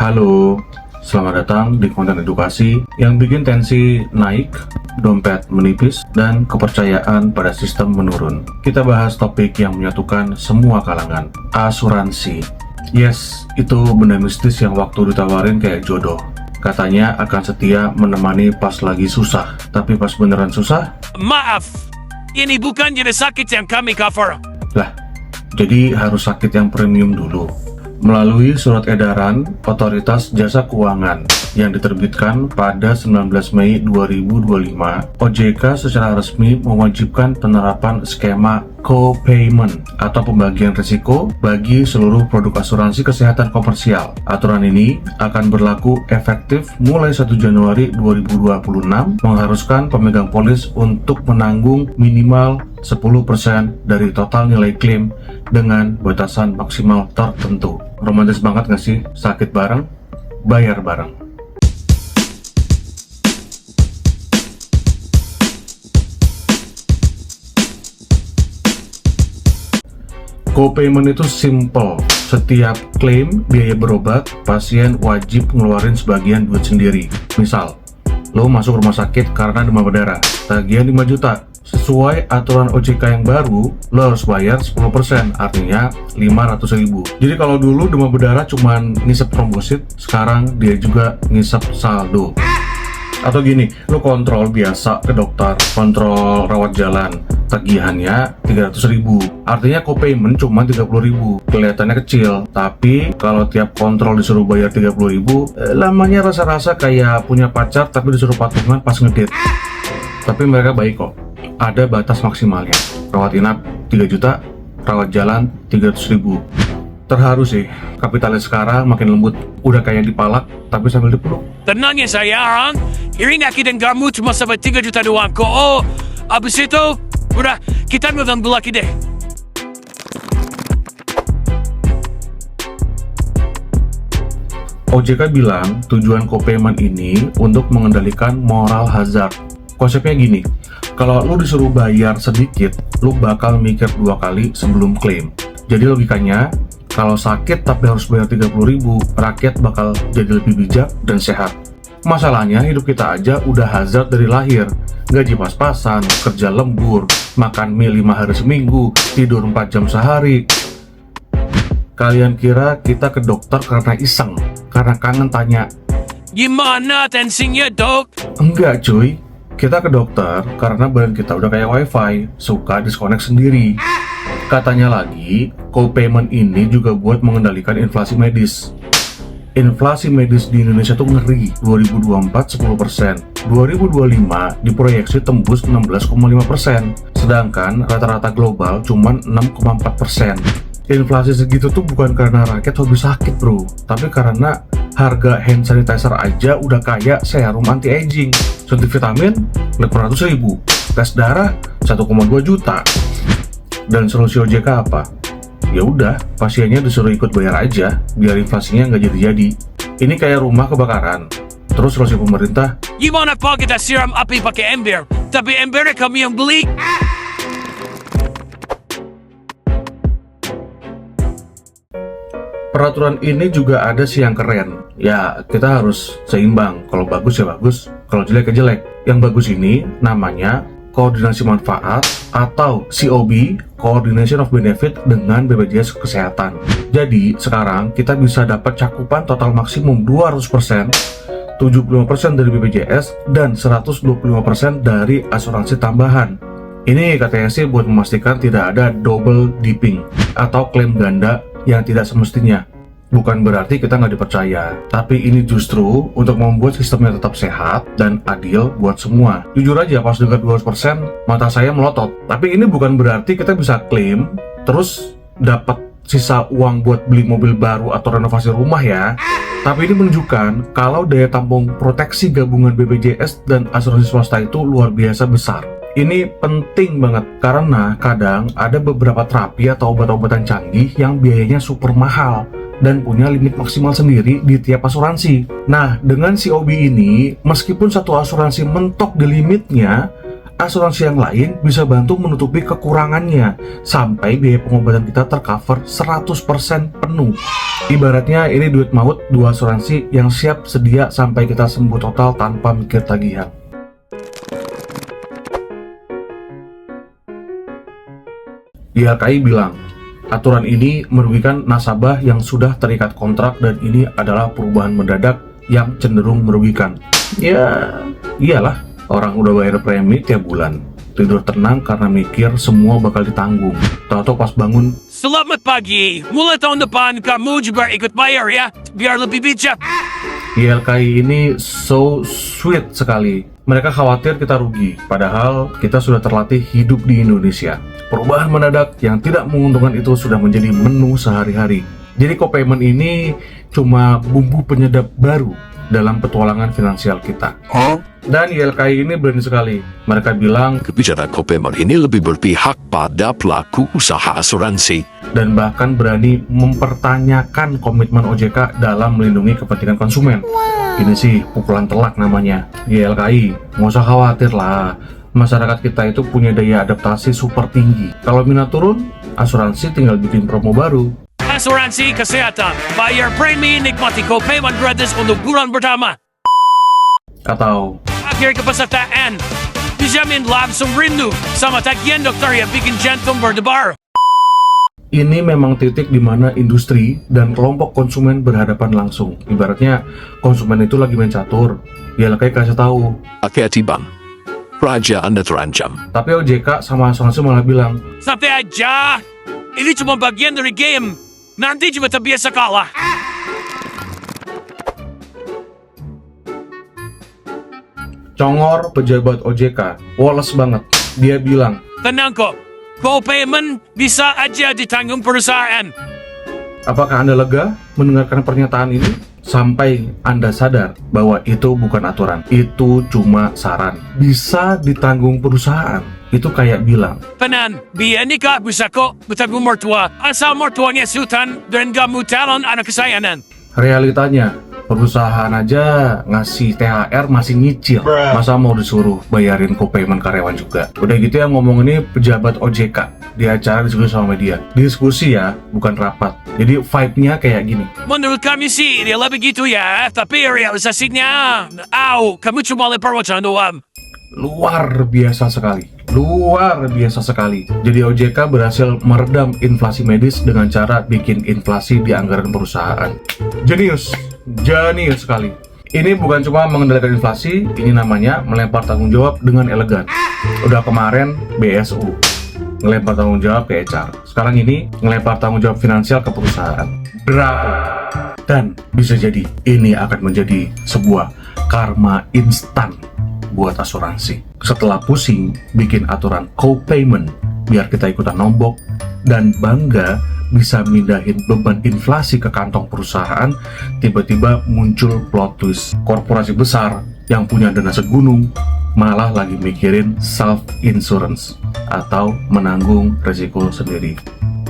Halo, selamat datang di konten edukasi yang bikin tensi naik, dompet menipis, dan kepercayaan pada sistem menurun. Kita bahas topik yang menyatukan semua kalangan, asuransi. Yes, itu benda mistis yang waktu ditawarin kayak jodoh. Katanya akan setia menemani pas lagi susah, tapi pas beneran susah, Maaf, ini bukan jenis sakit yang kami cover. lah, jadi harus sakit yang premium dulu. Melalui surat edaran Otoritas Jasa Keuangan yang diterbitkan pada 19 Mei 2025, OJK secara resmi mewajibkan penerapan skema co-payment atau pembagian risiko bagi seluruh produk asuransi kesehatan komersial. Aturan ini akan berlaku efektif mulai 1 Januari 2026, mengharuskan pemegang polis untuk menanggung minimal 10% dari total nilai klaim dengan batasan maksimal tertentu. Romantis banget gak sih? Sakit bareng, bayar bareng. Co-payment itu simple. Setiap klaim biaya berobat, pasien wajib ngeluarin sebagian duit sendiri. Misal, lo masuk rumah sakit karena demam berdarah, tagihan 5 juta. Sesuai aturan OJK yang baru, lo harus bayar 10%, artinya 500.000. Jadi kalau dulu demam berdarah cuman ngisep trombosit, sekarang dia juga ngisep saldo. Atau gini, lo kontrol biasa ke dokter, kontrol rawat jalan, tagihannya 300.000. Artinya co-payment cuma 30.000. Kelihatannya kecil, tapi kalau tiap kontrol disuruh bayar 30.000, lamanya rasa-rasa kayak punya pacar tapi disuruh patungan pas ngedate. Tapi mereka baik kok. Ada batas maksimalnya. Rawat inap 3 juta, rawat jalan 300.000. Terharu sih, kapitalis sekarang makin lembut. Udah kayak dipalak, tapi sambil dipeluk. Tenang ya sayang, ini aku dan kamu cuma sampai 3 juta doang kok. Oh, abis itu, udah kita ngutang lagi deh. OJK bilang tujuan co-payment ini untuk mengendalikan moral hazard. Konsepnya gini, kalau lu disuruh bayar sedikit, lu bakal mikir 2 kali sebelum klaim. Jadi logikanya, kalau sakit tapi harus bayar 30.000, rakyat bakal jadi lebih bijak dan sehat. Masalahnya hidup kita aja udah hazard dari lahir. Gaji pas-pasan, kerja lembur, makan mie 5 hari seminggu, tidur 4 jam sehari. Kalian kira kita ke dokter karena iseng? Karena kangen tanya? Gimana tensinya dok? Enggak cuy, kita ke dokter karena badan kita udah kayak wifi, suka disconnect sendiri. Katanya lagi, co-payment ini juga buat mengendalikan inflasi medis. Inflasi medis di Indonesia tuh ngeri, 2024 10%, 2025 diproyeksi tembus 16,5%, sedangkan rata-rata global cuma 6,4%. Inflasi segitu tuh bukan karena rakyat hobi sakit bro, tapi karena harga hand sanitizer aja udah kayak serum anti-aging, suntik vitamin 500.000, tes darah 1,2 juta. Dan solusi OJK apa? Ya udah, pasiennya disuruh ikut bayar aja, biar inflasinya nggak jadi-jadi. Ini kayak rumah kebakaran. Terus solusi pemerintah, Gimana kalau kita siram api pakai ember, tapi embernya kami yang beli? peraturan ini juga ada sih yang keren. Ya, kita harus seimbang. Kalau bagus ya bagus, kalau jelek ya jelek. Yang bagus ini namanya koordinasi manfaat atau COB, Coordination of Benefit dengan BPJS Kesehatan. Jadi, sekarang kita bisa dapat cakupan total maksimum 200%, 75% dari BPJS, dan 125% dari asuransi tambahan. Ini katanya sih buat memastikan tidak ada double dipping atau klaim ganda yang tidak semestinya. Bukan berarti kita nggak dipercaya, tapi ini justru untuk membuat sistemnya tetap sehat dan adil buat semua. Jujur aja pas dengar 200%, mata saya melotot. Tapi ini bukan berarti kita bisa klaim, terus dapat sisa uang buat beli mobil baru atau renovasi rumah ya. Tapi ini menunjukkan kalau daya tampung proteksi gabungan BPJS dan asuransi swasta itu luar biasa besar. Ini penting banget karena kadang ada beberapa terapi atau obat-obatan canggih yang biayanya super mahal dan punya limit maksimal sendiri di tiap asuransi. Nah, dengan COB ini, meskipun satu asuransi mentok di limitnya, asuransi yang lain bisa bantu menutupi kekurangannya sampai biaya pengobatan kita tercover 100% penuh. Ibaratnya ini duit maut dua asuransi yang siap sedia sampai kita sembuh total tanpa mikir tagihan. YLKI bilang, aturan ini merugikan nasabah yang sudah terikat kontrak dan ini adalah perubahan mendadak yang cenderung merugikan. Ya, iyalah, orang udah bayar premi tiap bulan, tidur tenang karena mikir semua bakal ditanggung. Tahu-tahu pas bangun, Selamat pagi. Mulai tahun depan kamu juga ikut bayar ya, biar lebih bijak. YLKI ini so sweet sekali. Mereka khawatir kita rugi, padahal kita sudah terlatih hidup di Indonesia. Perubahan mendadak yang tidak menguntungkan itu sudah menjadi menu sehari-hari. Jadi co-payment ini cuma bumbu penyedap baru dalam petualangan finansial kita. Dan YLKI ini berani sekali. Mereka bilang, Kebijakan co-payment ini lebih berpihak pada pelaku usaha asuransi. dan bahkan berani mempertanyakan komitmen OJK dalam melindungi kepentingan konsumen. Ini sih pukulan telak namanya. YLKI, nggak usah khawatir lah. Masyarakat kita itu punya daya adaptasi super tinggi. Kalau minat turun, asuransi tinggal bikin promo baru. Asuransi kesehatan, bayar premi, nikmati co-payment gratis untuk bulan pertama. Atau, Akhir kepesertaan, dijamin langsung rindu sama tagihan dokter yang bikin jantung berdebar. ini memang titik di mana industri dan kelompok konsumen berhadapan langsung. Ibaratnya, konsumen itu lagi main catur. YLKI kasih tahu. Hati-hati bang, raja Anda terancam. Tapi OJK sama asuransi malah bilang, Santai aja, ini cuma bagian dari game. Nanti juga terbiasa kalah. congor pejabat OJK, woles banget. Dia bilang, Tenang kok, co-payment bisa aja ditanggung perusahaan. apakah Anda lega mendengarkan pernyataan ini? Sampai Anda sadar bahwa itu bukan aturan, itu cuma saran. Bisa ditanggung perusahaan. Itu kayak bilang, Tenang, biar nikah bisa kok bertanggung mertua. Asal mertuanya sultan dan kamu calon anak kesayangan. realitanya perusahaan aja ngasih THR masih nyicil. Masa mau disuruh bayarin co-payment karyawan juga? Udah gitu yang ngomong ini pejabat OJK di acara diskusi sama media. Diskusi ya, bukan rapat. Jadi vibe-nya kayak gini. Menurut kami sih dia lebih gitu ya, tapi realisasinya, kamu cuma lempar wacana doang. Luar biasa sekali. Luar biasa sekali. Jadi OJK berhasil meredam inflasi medis dengan cara bikin inflasi di anggaran perusahaan. Jenius sekali. Ini bukan cuma mengendalikan inflasi, ini namanya melempar tanggung jawab dengan elegan. Udah kemarin BSU ngelempar tanggung jawab ke HR. Sekarang ini ngelempar tanggung jawab finansial ke perusahaan. Bravo. Dan bisa jadi ini akan menjadi sebuah karma instan buat asuransi. Setelah pusing bikin aturan co-payment biar kita ikutan nombok dan bangga bisa mindahin beban inflasi ke kantong perusahaan, tiba-tiba muncul plot twist. Korporasi besar yang punya dana segunung malah lagi mikirin self-insurance atau menanggung resiko sendiri.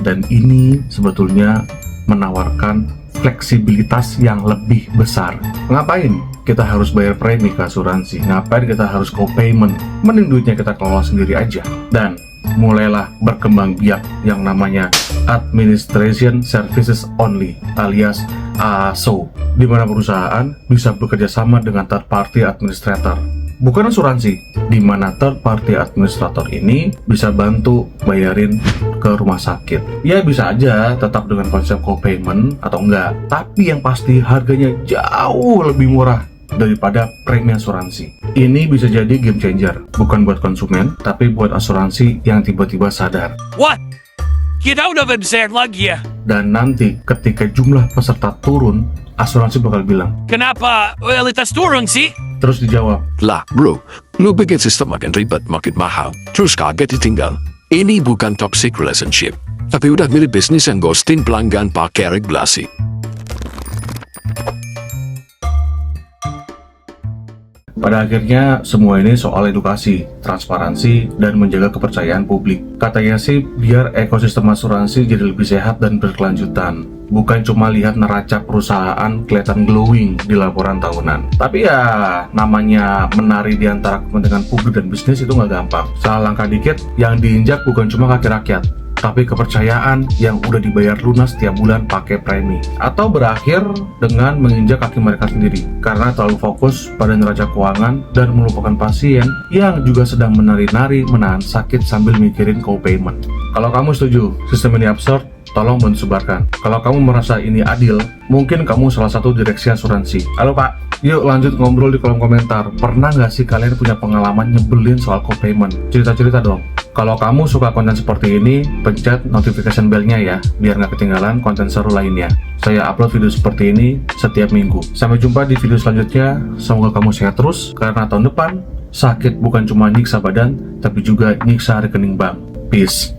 Dan ini sebetulnya menawarkan fleksibilitas yang lebih besar. Ngapain kita harus bayar premi ke asuransi? Ngapain kita harus co-payment? Mending duitnya kita kelola sendiri aja. Dan mulailah berkembang biak yang namanya Administration Services Only alias ASO, di mana perusahaan bisa bekerja sama dengan third party administrator. Bukan asuransi, di mana third party administrator ini bisa bantu bayarin ke rumah sakit. Ya bisa aja tetap dengan konsep co-payment atau enggak, tapi yang pasti harganya jauh lebih murah daripada premi asuransi. Ini bisa jadi game changer, bukan buat konsumen, tapi buat asuransi yang tiba-tiba sadar. What? Kita udah besar lagi ya? Dan nanti ketika jumlah peserta turun, asuransi bakal bilang, Kenapa realitas turun sih? terus dijawab, Lah bro, lu bikin sistem makin ribet, makin mahal, terus kaget ditinggal. Ini bukan toxic relationship, tapi udah mirip bisnis yang ghosting pelanggan pakai regulasi. Pada akhirnya, semua ini soal edukasi, transparansi, dan menjaga kepercayaan publik. Katanya sih, biar ekosistem asuransi jadi lebih sehat dan berkelanjutan. Bukan cuma lihat neraca perusahaan kelihatan glowing di laporan tahunan. Tapi ya, namanya menari di antara kepentingan publik dan bisnis itu nggak gampang. Salah langkah dikit, yang diinjak bukan cuma kaki rakyat, tapi kepercayaan yang udah dibayar lunas setiap bulan pakai premi, atau berakhir dengan menginjak kaki mereka sendiri karena terlalu fokus pada neraca keuangan dan melupakan pasien yang juga sedang menari-nari menahan sakit sambil mikirin co-payment. Kalau kamu setuju sistem ini absurd, tolong bantu sebarkan. Kalau kamu merasa ini adil, mungkin kamu salah satu direksi asuransi. Halo Pak, yuk lanjut ngobrol di kolom komentar. Pernah nggak sih kalian punya pengalaman nyebelin soal co-payment? Cerita-cerita dong. Kalau kamu suka konten seperti ini, pencet notification bell-nya ya, biar nggak ketinggalan konten seru lainnya. Saya upload video seperti ini setiap minggu. Sampai jumpa di video selanjutnya. Semoga kamu sehat terus, karena tahun depan sakit bukan cuma nyiksa badan, tapi juga nyiksa rekening bank. Peace.